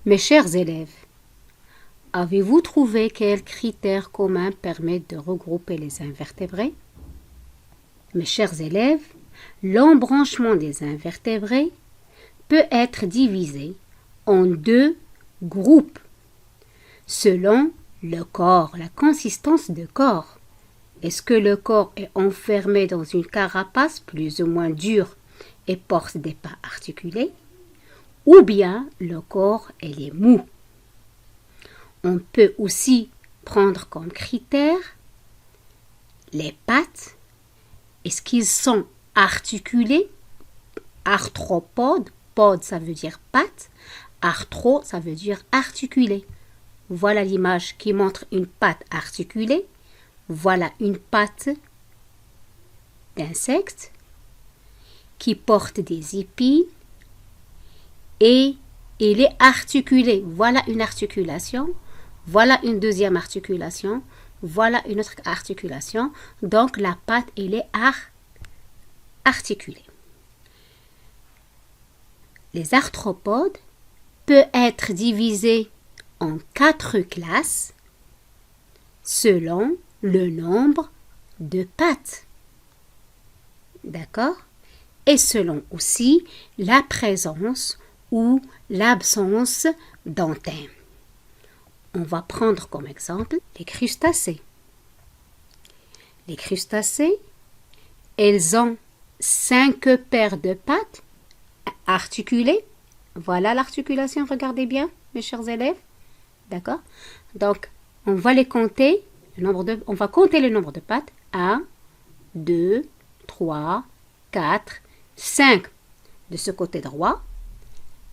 Mes chers élèves, avez-vous trouvé quels critères communs permettent de regrouper les invertébrés? Mes chers élèves, l'embranchement des invertébrés peut être divisé en deux groupes selon le corps, la consistance du corps. Est-ce que le corps est enfermé dans une carapace plus ou moins dure et porte des pas articulés? Ou bien le corps est mou? On peut aussi prendre comme critère les pattes. Est-ce qu'ils sont articulés? Arthropodes, pod ça veut dire patte, arthro ça veut dire articulé. Voilà l'image qui montre une patte articulée. Voilà une patte d'insecte qui porte des épines et il est articulé. Voilà une articulation. Voilà une deuxième articulation. Voilà une autre articulation. Donc la patte, elle est articulée. Les arthropodes peuvent être divisés en 4 classes selon le nombre de pattes. D'accord? Et selon aussi la présence ou l'absence d'antennes. On va prendre comme exemple les crustacés. Les crustacés, elles ont 5 paires de pattes articulées. Voilà l'articulation, regardez bien, mes chers élèves. D'accord? Donc, on va les compter. On va compter le nombre de pattes. 1, 2, 3, 4, 5 de ce côté droit.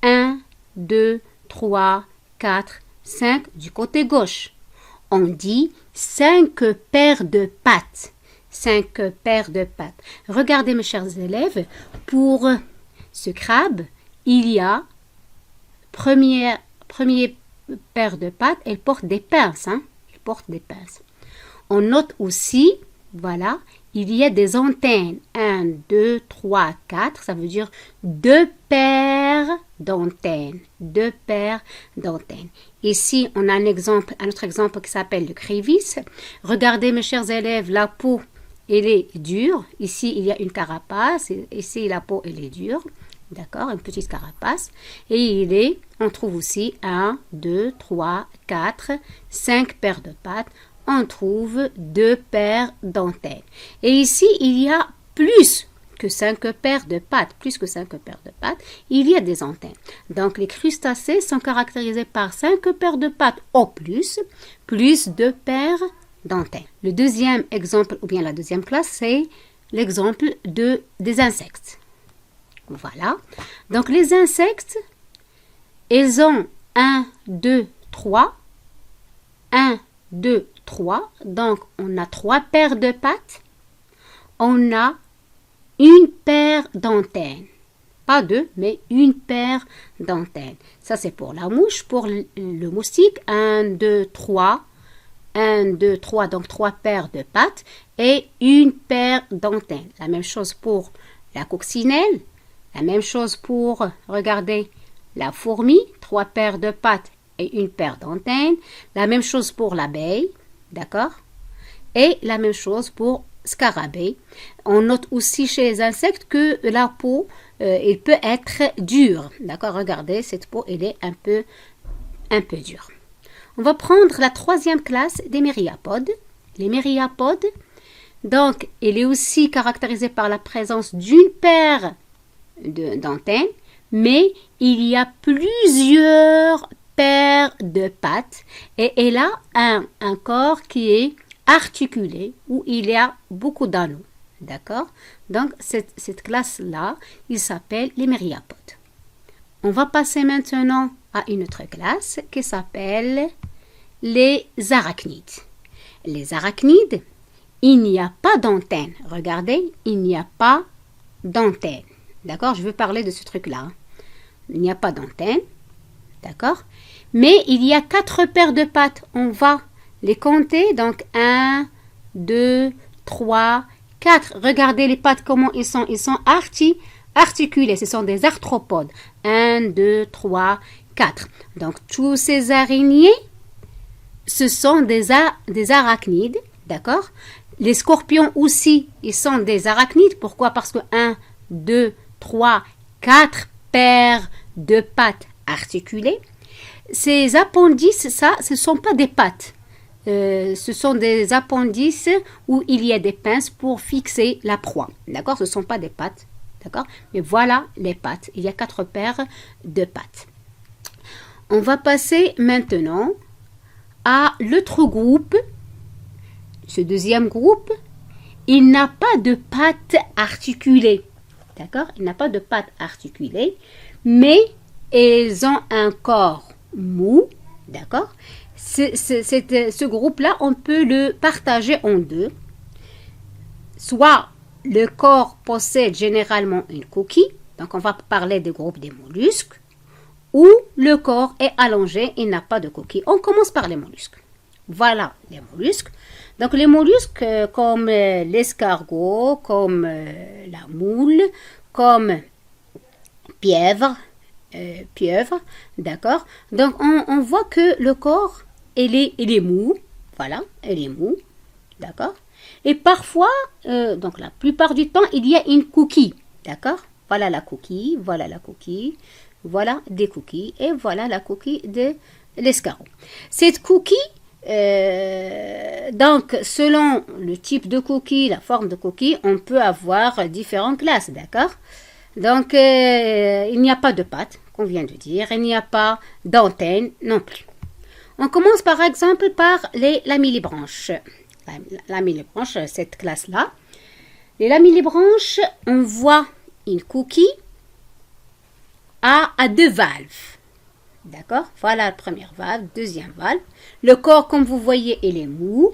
1, 2, 3, 4, 5 du côté gauche. On dit 5 paires de pattes. 5 paires de pattes. Regardez mes chers élèves, pour ce crabe, il y a première paire de pattes, elle porte des pinces. Elle porte des pinces. On note aussi, voilà, il y a des antennes. 1, 2, 3, 4, ça veut dire 2 paires d'antennes. 2 paires d'antennes. Ici, on a un autre exemple qui s'appelle le crévis. Regardez mes chers élèves, la peau, elle est dure. Ici, il y a une carapace. Ici, la peau, elle est dure. D'accord, une petite carapace. Et on trouve aussi 1, 2, 3, 4, 5 paires de pattes. On trouve 2 paires d'antennes. Et ici, il y a plus que 5 paires de pattes. Plus que 5 paires de pattes, il y a des antennes. Donc, les crustacés sont caractérisés par 5 paires de pattes au plus 2 paires d'antennes. Le deuxième exemple, ou bien la deuxième classe, c'est l'exemple des insectes. Voilà. Donc, les insectes, ils ont 1, 2, 3. 1, 2, 3. Donc, on a 3 paires de pattes. On a une paire d'antennes. Pas 2, mais une paire d'antennes. Ça, c'est pour la mouche. Pour le moustique, 1, 2, 3. 1, 2, 3. Donc, 3 paires de pattes et une paire d'antennes. La même chose pour la coccinelle. La même chose pour, regardez, la fourmi. 3 paires de pattes et une paire d'antennes. La même chose pour l'abeille. D'accord? Et la même chose pour scarabée. On note aussi chez les insectes que la peau, elle peut être dure. D'accord? Regardez, cette peau, elle est un peu dure. On va prendre la troisième classe des myriapodes. Les myriapodes, donc, elle est aussi caractérisée par la présence d'une paire d'antennes, mais il y a plusieurs paires de pattes et elle a un corps qui est articulé où il y a beaucoup d'anneaux. D'accord? Donc, cette classe-là, il s'appelle les myriapodes. On va passer maintenant à une autre classe qui s'appelle les arachnides. Les arachnides, il n'y a pas d'antenne. Regardez, il n'y a pas d'antenne. D'accord? Je veux parler de ce truc-là. Il n'y a pas d'antenne. D'accord? Mais il y a 4 paires de pattes. On va les compter. Donc, 1, 2, 3, 4. Regardez les pattes, comment ils sont. Ils sont articulés. Ce sont des arthropodes. 1, 2, 3, 4. Donc, tous ces araignées, ce sont des arachnides, d'accord? Les scorpions aussi, ils sont des arachnides. Pourquoi? Parce que 1, 2, 3, 4 paires de pattes articulées. Ces appendices, ça, ce ne sont pas des pattes. Ce sont des appendices où il y a des pinces pour fixer la proie. D'accord? Ce ne sont pas des pattes. D'accord? Mais voilà les pattes. Il y a 4 paires de pattes. On va passer maintenant à l'autre groupe. Ce deuxième groupe, il n'a pas de pattes articulées. D'accord? Il n'a pas de pattes articulées, mais ils ont un corps mou. D'accord? Ce groupe-là, on peut le partager en deux. Soit le corps possède généralement une coquille, donc on va parler du groupe des mollusques, ou le corps est allongé et n'a pas de coquille. On commence par les mollusques. Voilà les mollusques. Donc les mollusques comme l'escargot, comme la moule, comme pieuvre, d'accord. Donc on voit que le corps, il est mou, voilà, il est mou, d'accord. Et parfois, donc la plupart du temps, il y a une coquille, d'accord. Voilà la coquille, voilà la coquille, voilà des coquilles et voilà la coquille de l'escargot. Cette coquille, donc selon le type de coquille, la forme de coquille, on peut avoir différentes classes, d'accord. Donc il n'y a pas de pattes, qu'on vient de dire, il n'y a pas d'antenne non plus. On commence par exemple par les lamellibranches. Lamellibranches, cette classe-là. Les lamellibranches, on voit une coquille à 2 valves. D'accord? Voilà la première valve, deuxième valve. Le corps, comme vous voyez, il est mou.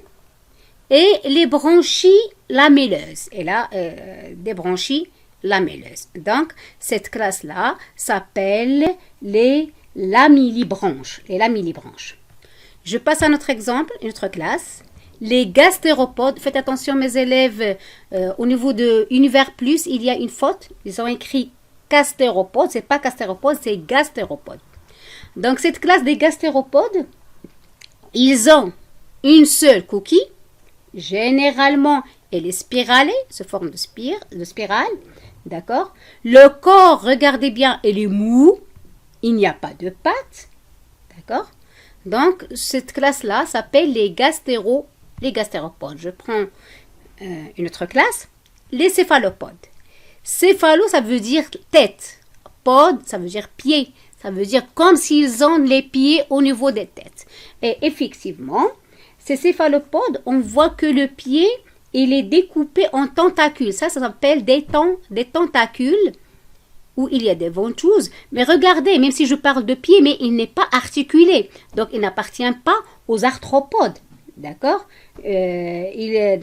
Et les branchies lamelleuses. Et là, des branchies lamelleuses. Donc, cette classe-là s'appelle les lamellibranches. Les lamellibranches. Je passe à notre exemple, une autre classe. Les gastéropodes. Faites attention, mes élèves, au niveau de Univers Plus, il y a une faute. Ils ont écrit gastéropodes. Ce n'est pas gastéropodes, c'est gastéropodes. Donc, cette classe des gastéropodes, ils ont une seule coquille. Généralement, elle est spiralée, sous forme de spirale. D'accord? Le corps, regardez bien, il est mou. Il n'y a pas de pattes. D'accord? Donc, cette classe-là s'appelle les gastéropodes. Je prends une autre classe. Les céphalopodes. Céphalo, ça veut dire tête. Pod, ça veut dire pied. Ça veut dire comme s'ils ont les pieds au niveau des têtes. Et effectivement, ces céphalopodes, on voit que le pied, il est découpé en tentacules. Ça s'appelle des tentacules où il y a des ventouses. Mais regardez, même si je parle de pied, mais il n'est pas articulé. Donc, il n'appartient pas aux arthropodes. D'accord? Il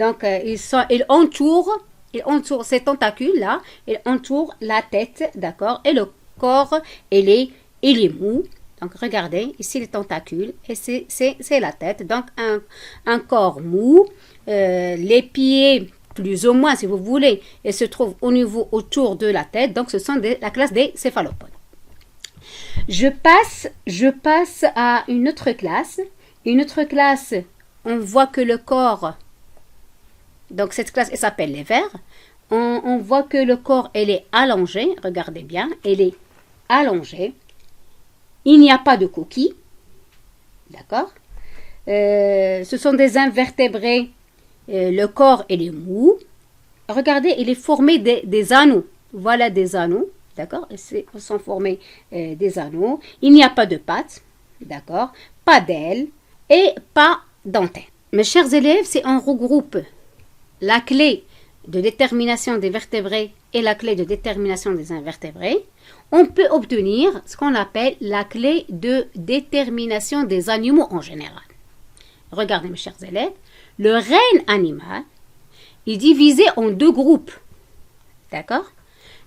entoure ces tentacules-là, il entoure la tête, d'accord? Et le corps, il est mou. Donc, regardez, ici les tentacules, et c'est la tête. Donc, un corps mou, les pieds, plus ou moins, si vous voulez, ils se trouvent autour de la tête. Donc, ce sont la classe des céphalopodes. Je passe à une autre classe. Une autre classe, on voit que le corps, donc cette classe, elle s'appelle les vers. On voit que le corps, elle est allongé. Regardez bien, elle est allongée. Il n'y a pas de coquille. D'accord? Ce sont des invertébrés. Le corps, il est mou. Regardez, il est formé des anneaux. Voilà des anneaux. D'accord? Ils sont formés des anneaux. Il n'y a pas de pattes. D'accord? Pas d'ailes et pas d'antennes. Mes chers élèves, si on regroupe la clé de détermination des vertébrés et la clé de détermination des invertébrés, on peut obtenir ce qu'on appelle la clé de détermination des animaux en général. Regardez mes chers élèves, le règne animal est divisé en 2 groupes. D'accord?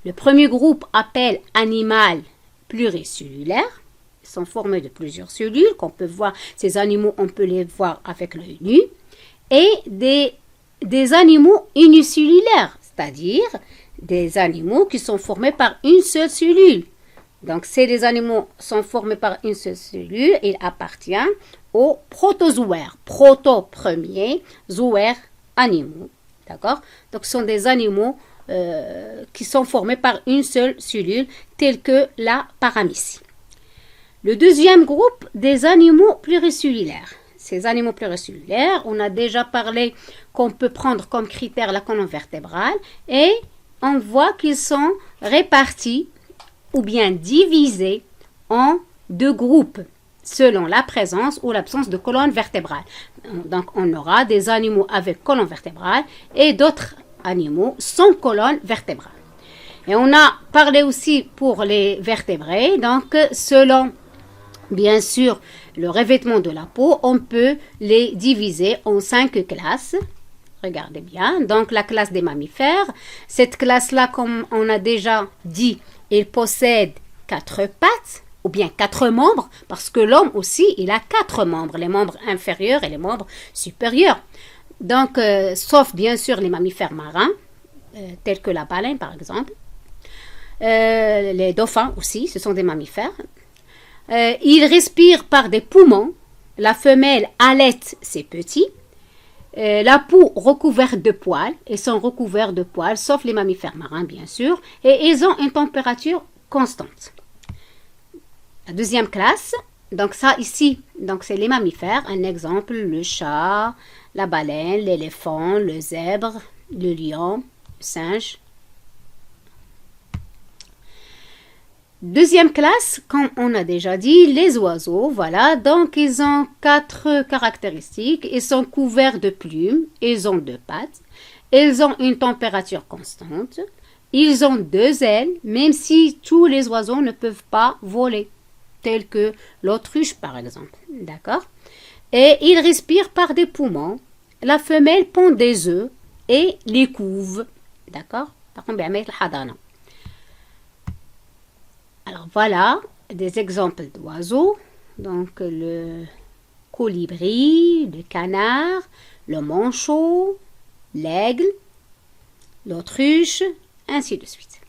Le premier groupe appelle animal pluricellulaire. Ils sont formés de plusieurs cellules qu'on peut voir. Ces animaux, on peut les voir avec l'œil nu. Et des animaux unicellulaires, c'est-à-dire des animaux qui sont formés par une seule cellule. Donc, ces les animaux sont formés par une seule cellule. Il appartient aux protozoaires. Proto, premier, zoaire, animaux. D'accord? Donc, ce sont des animaux qui sont formés par une seule cellule, tels que la paramécie. Le deuxième groupe, des animaux pluricellulaires. Ces animaux pluricellulaires, on a déjà parlé qu'on peut prendre comme critère la colonne vertébrale et on voit qu'ils sont répartis ou bien divisés en deux groupes selon la présence ou l'absence de colonne vertébrale. Donc, on aura des animaux avec colonne vertébrale et d'autres animaux sans colonne vertébrale. Et on a parlé aussi pour les vertébrés, donc selon bien sûr le revêtement de la peau, on peut les diviser en 5 classes. Regardez bien, donc la classe des mammifères, cette classe-là, comme on a déjà dit, il possède 4 pattes ou bien 4 membres, parce que l'homme aussi, il a 4 membres, les membres inférieurs et les membres supérieurs. Donc, sauf bien sûr les mammifères marins, tels que la baleine par exemple. Les dauphins aussi, ce sont des mammifères. Ils respirent par des poumons. La femelle allaite ses petits. La peau recouverte de poils. Ils sont recouverts de poils, sauf les mammifères marins, bien sûr. Et ils ont une température constante. La deuxième classe, donc ça ici, donc c'est les mammifères. Un exemple, le chat, la baleine, l'éléphant, le zèbre, le lion, le singe. Deuxième classe, comme on a déjà dit, les oiseaux, voilà, donc ils ont 4 caractéristiques, ils sont couverts de plumes, ils ont 2 pattes, ils ont une température constante, ils ont 2 ailes, même si tous les oiseaux ne peuvent pas voler, tels que l'autruche par exemple, d'accord? Et ils respirent par des poumons, la femelle pond des œufs et les couve, d'accord? Par contre, alors voilà des exemples d'oiseaux, donc le colibri, le canard, le manchot, l'aigle, l'autruche, ainsi de suite.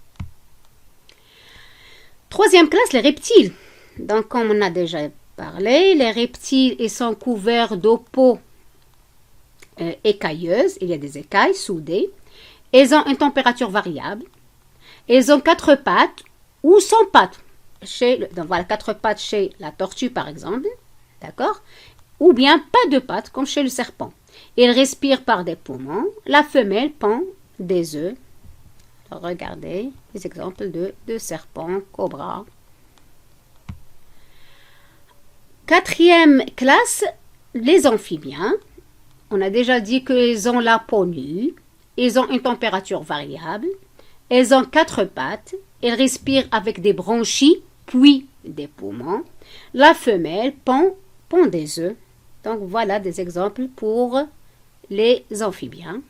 Troisième classe, les reptiles. Donc comme on a déjà parlé, les reptiles ils sont couverts de peau écailleuse, il y a des écailles soudées, ils ont une température variable, ils ont 4 pattes, ou sans pattes, donc voilà 4 pattes chez la tortue par exemple, d'accord? Ou bien pas de pattes comme chez le serpent. Il respire par des poumons, la femelle pond des œufs. Alors, regardez les exemples de serpents, cobras. Quatrième classe, les amphibiens. On a déjà dit qu'ils ont la peau nue, ils ont une température variable, ils ont 4 pattes, ils respirent avec des branchies, puis des poumons. La femelle pond des œufs. Donc voilà des exemples pour les amphibiens.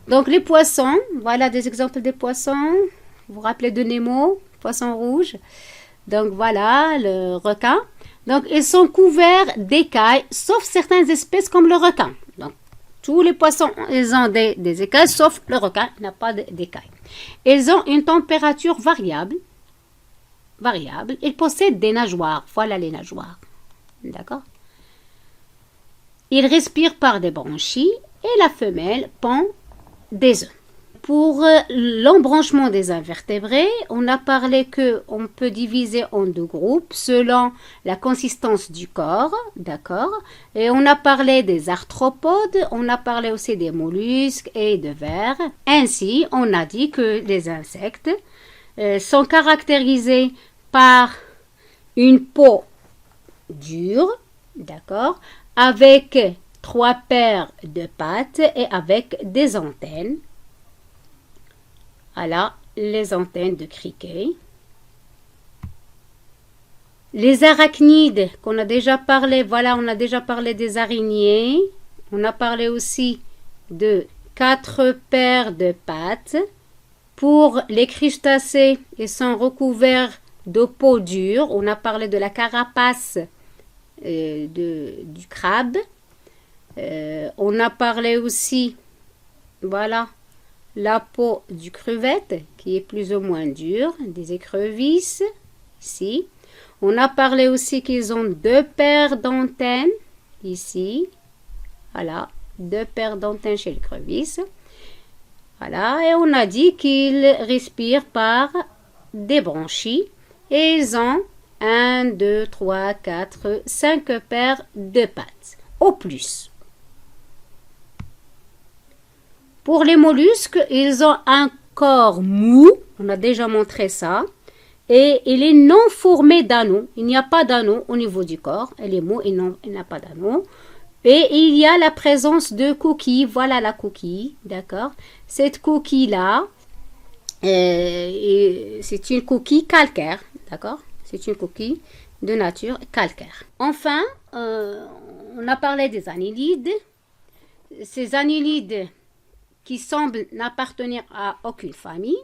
Donc les poissons, voilà des exemples des poissons. Vous vous rappelez de Nemo, poisson rouge. Donc voilà le requin. Donc ils sont couverts d'écailles, sauf certaines espèces comme le requin. Donc tous les poissons, ils ont des écailles, sauf le requin n'a pas d'écailles. Ils ont une température variable. Ils possèdent des nageoires. Voilà les nageoires. D'accord? Ils respirent par des branchies et la femelle pond des œufs. Pour l'embranchement des invertébrés, on a parlé qu'on peut diviser en 2 groupes selon la consistance du corps, d'accord? Et on a parlé des arthropodes, on a parlé aussi des mollusques et de vers. Ainsi, on a dit que les insectes sont caractérisés par une peau dure, d'accord? Avec 3 paires de pattes et avec des antennes. Voilà les antennes de criquet. Les arachnides qu'on a déjà parlé, voilà, on a déjà parlé des araignées. On a parlé aussi de 4 paires de pattes. Pour les crustacés, ils sont recouverts de peau dure. On a parlé de la carapace du crabe. On a parlé aussi, voilà, la peau du crevette qui est plus ou moins dure, des écrevisses, ici. On a parlé aussi qu'ils ont deux paires d'antennes, ici. Voilà, deux paires d'antennes chez les crevisses. Voilà, et on a dit qu'ils respirent par des branchies. Et ils ont 1, 2, 3, 4, 5 paires de pattes, au plus. Pour les mollusques, ils ont un corps mou, on a déjà montré ça, et il est non formé d'anneaux. Il n'y a pas d'anneaux au niveau du corps, il est mou, il n'a pas d'anneaux. Et il y a la présence de coquilles, voilà la coquille, d'accord. Cette coquille-là, c'est une coquille calcaire, d'accord. C'est une coquille de nature calcaire. Enfin, on a parlé des annélides. Ces annélides qui semblent n'appartenir à aucune famille,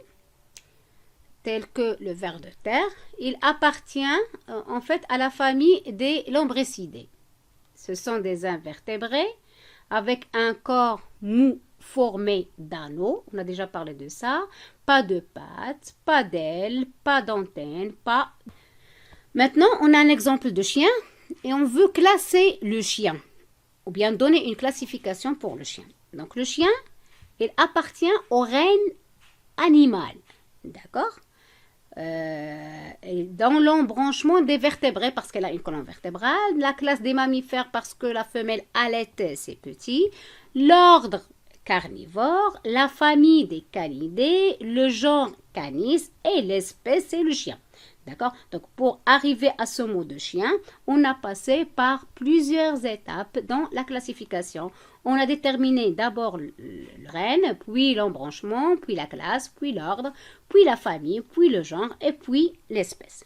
tels que le ver de terre, il appartient en fait à la famille des lombricidés. Ce sont des invertébrés avec un corps mou formé d'anneaux. On a déjà parlé de ça. Pas de pattes, pas d'ailes, pas d'antennes, pas... Maintenant, on a un exemple de chien et on veut classer le chien ou bien donner une classification pour le chien. Donc, le chien, il appartient au règne animal. D'accord? Dans l'embranchement des vertébrés parce qu'elle a une colonne vertébrale, la classe des mammifères parce que la femelle allaite ses petits, l'ordre carnivore, la famille des canidés, le genre canis et l'espèce c'est le chien. D'accord? Donc pour arriver à ce mot de chien, on a passé par plusieurs étapes dans la classification. On a déterminé d'abord le règne, puis l'embranchement, puis la classe, puis l'ordre, puis la famille, puis le genre et puis l'espèce.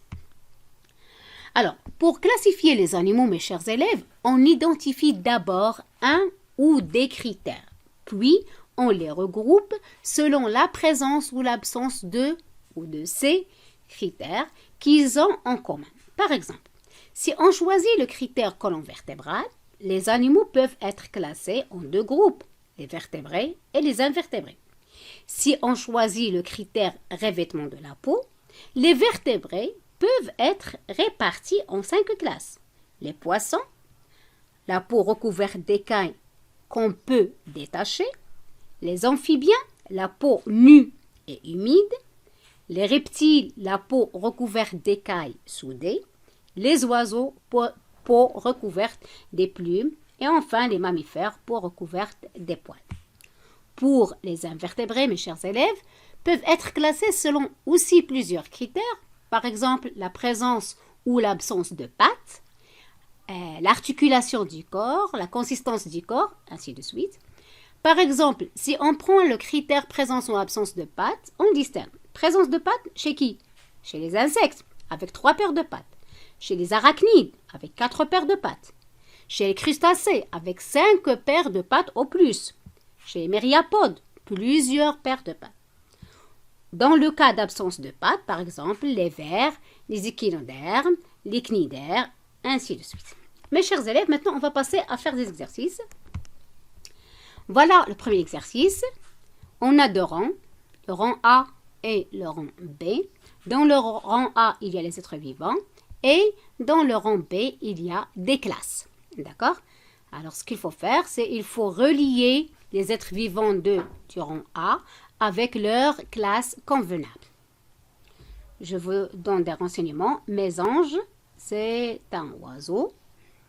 Alors, pour classifier les animaux, mes chers élèves, on identifie d'abord un ou des critères. Puis, on les regroupe selon la présence ou l'absence de ou de ces critères qu'ils ont en commun. Par exemple, si on choisit le critère colonne vertébrale, les animaux peuvent être classés en deux groupes, les vertébrés et les invertébrés. Si on choisit le critère revêtement de la peau, les vertébrés peuvent être répartis en 5 classes. Les poissons, la peau recouverte d'écailles qu'on peut détacher, les amphibiens, la peau nue et humide, les reptiles, la peau recouverte d'écailles soudées, les oiseaux, peau recouverte des plumes, et enfin les mammifères, peau recouverte des poils. Pour les invertébrés, mes chers élèves, peuvent être classés selon aussi plusieurs critères, par exemple la présence ou l'absence de pattes, l'articulation du corps, la consistance du corps, ainsi de suite. Par exemple, si on prend le critère présence ou absence de pattes, on distingue présence de pattes chez qui? Chez les insectes, avec 3 paires de pattes. Chez les arachnides, avec 4 paires de pattes. Chez les crustacés, avec 5 paires de pattes au plus. Chez les myriapodes, plusieurs paires de pattes. Dans le cas d'absence de pattes, par exemple, les vers, les échinodermes, les cnidaires, ainsi de suite. Mes chers élèves, maintenant on va passer à faire des exercices. Voilà le premier exercice. On a 2 rangs, le rang A et le rang B. Dans le rang A, il y a les êtres vivants et dans le rang B, il y a des classes. D'accord? Alors, ce qu'il faut faire, c'est il faut relier les êtres vivants du rang A avec leur classe convenable. Je vous donne des renseignements. Mésange, c'est un oiseau.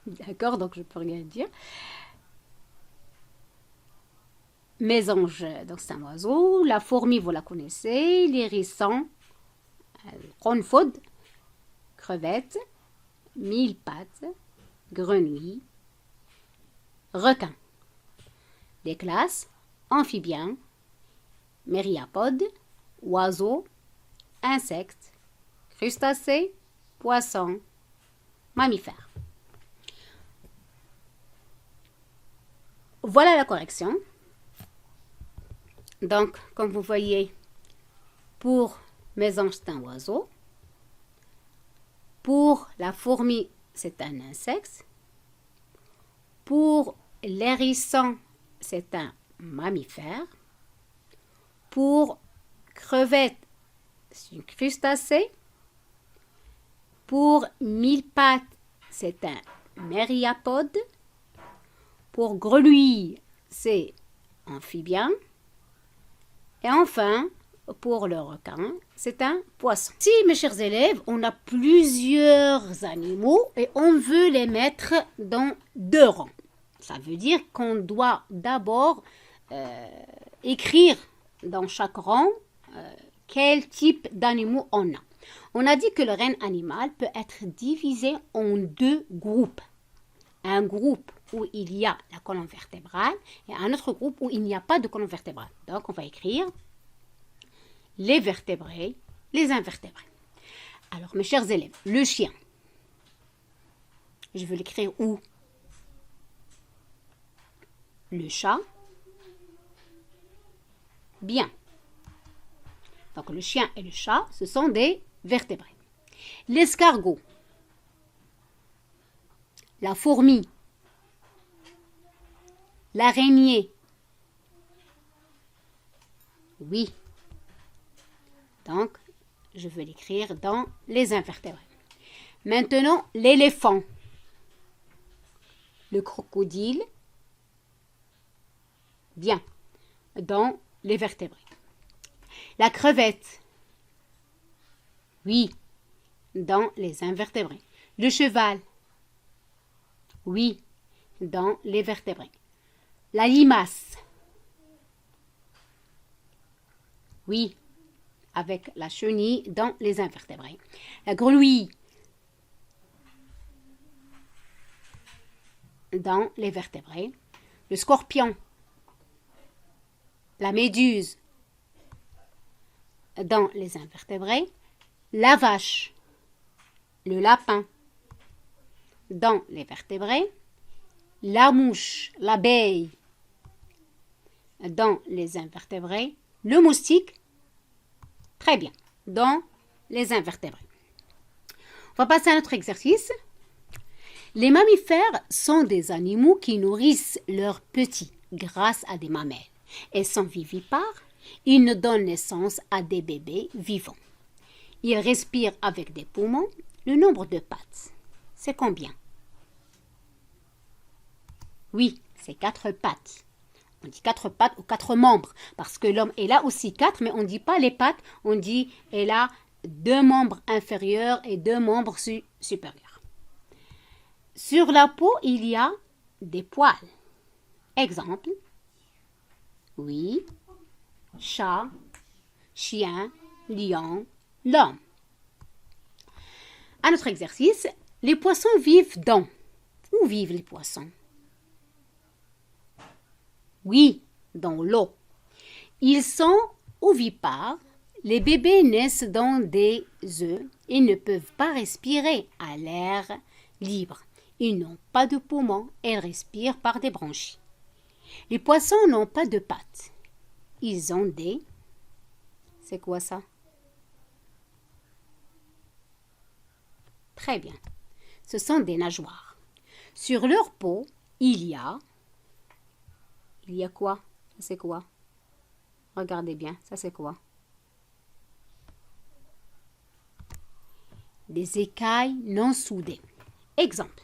D'accord? Donc, je peux rien dire. Mésange, donc c'est un oiseau. La fourmi, vous la connaissez. L'hérisson, ronfod, crevette, mille-pattes, grenouille, requin. Des classes, amphibiens, myriapodes, oiseaux, insectes, crustacés, poissons, mammifères. Voilà la correction. Donc, comme vous voyez, pour mésange, c'est un oiseau. Pour la fourmi, c'est un insecte. Pour l'hérisson, c'est un mammifère. Pour crevette, c'est une crustacée. Pour mille pattes, c'est un myriapode. Pour grenouille, c'est amphibien. Et enfin, pour le requin, c'est un poisson. Si, mes chers élèves, on a plusieurs animaux et on veut les mettre dans deux rangs. Ça veut dire qu'on doit d'abord écrire dans chaque rang quel type d'animaux on a. On a dit que le règne animal peut être divisé en deux groupes. Un groupe où il y a la colonne vertébrale et un autre groupe où il n'y a pas de colonne vertébrale. Donc, on va écrire les vertébrés, les invertébrés. Alors, mes chers élèves, le chien, je veux l'écrire où? Le chat, bien. Donc, le chien et le chat, ce sont des vertébrés. L'escargot, la fourmi, l'araignée, oui. Donc, je veux l'écrire dans les invertébrés. Maintenant, l'éléphant, le crocodile, bien, dans les vertébrés. La crevette, oui, dans les invertébrés. Le cheval, oui, dans les vertébrés. La limace, oui, avec la chenille dans les invertébrés. La grenouille, dans les vertébrés. Le scorpion, la méduse, dans les invertébrés. La vache, le lapin, dans les vertébrés. La mouche, l'abeille, dans les invertébrés. Le moustique, très bien, dans les invertébrés. On va passer à notre exercice. Les mammifères sont des animaux qui nourrissent leurs petits grâce à des mamelles. Ils sont vivipares, ils ne donnent naissance à des bébés vivants. Ils respirent avec des poumons. Le nombre de pattes, c'est combien? Oui, c'est 4 pattes. On dit 4 pattes ou 4 membres, parce que l'homme est là aussi 4, mais on ne dit pas les pattes, on dit elle a 2 membres inférieurs et 2 membres supérieurs. Sur la peau, il y a des poils. Exemple, oui, chat, chien, lion, l'homme. À notre exercice, les poissons vivent dans. Où vivent les poissons? Oui, dans l'eau. Ils sont ovipares. Les bébés naissent dans des œufs et ne peuvent pas respirer à l'air libre. Ils n'ont pas de poumons et respirent par des branchies. Les poissons n'ont pas de pattes. Ils ont des... C'est quoi ça? Très bien. Ce sont des nageoires. Sur leur peau, il y a quoi? Ça c'est quoi? Regardez bien, ça c'est quoi? Des écailles non soudées. Exemple.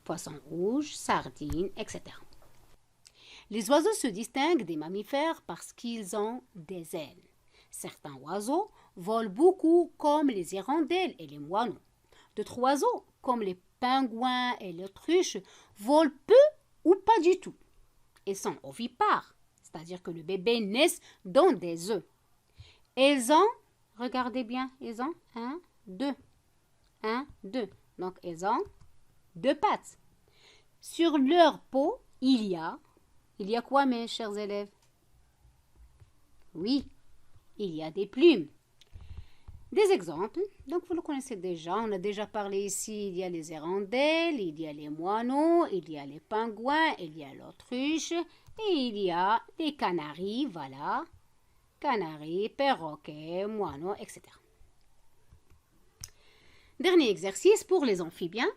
Poisson rouge, sardines, etc. Les oiseaux se distinguent des mammifères parce qu'ils ont des ailes. Certains oiseaux volent beaucoup comme les hirondelles et les moineaux. D'autres oiseaux, comme les pingouins et l'autruche, volent peu ou pas du tout. Ils sont ovipares, c'est-à-dire que le bébé naît dans des œufs. Ils ont, regardez bien, ils ont 1, 2. Donc, ils ont 2 pattes. Sur leur peau, il y a quoi, mes chers élèves? Oui, il y a des plumes. Des exemples, donc vous le connaissez déjà, on a déjà parlé ici, il y a les hirondelles, il y a les moineaux, il y a les pingouins, il y a l'autruche, et il y a les canaris, voilà, canaris, perroquets, moineaux, etc. Dernier exercice pour les amphibiens.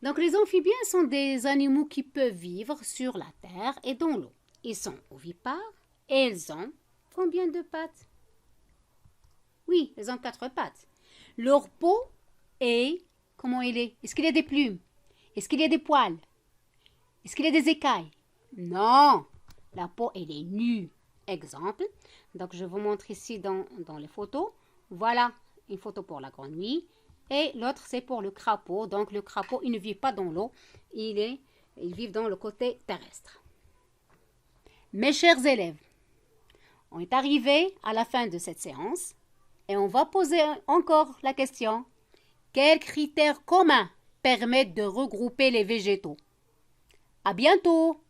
Donc les amphibiens sont des animaux qui peuvent vivre sur la terre et dans l'eau. Ils sont ovipares et ils ont combien de pattes? Oui, ils ont quatre pattes. Leur peau est... Comment il est? Est-ce qu'il y a des plumes? Est-ce qu'il y a des poils? Est-ce qu'il y a des écailles? Non, la peau, elle est nue. Exemple, donc je vous montre ici dans les photos. Voilà une photo pour la grenouille et l'autre c'est pour le crapaud. Donc le crapaud, il ne vit pas dans l'eau, il vit dans le côté terrestre. Mes chers élèves, on est arrivé à la fin de cette séance et on va poser encore la question. Quels critères communs permettent de regrouper les végétaux? À bientôt!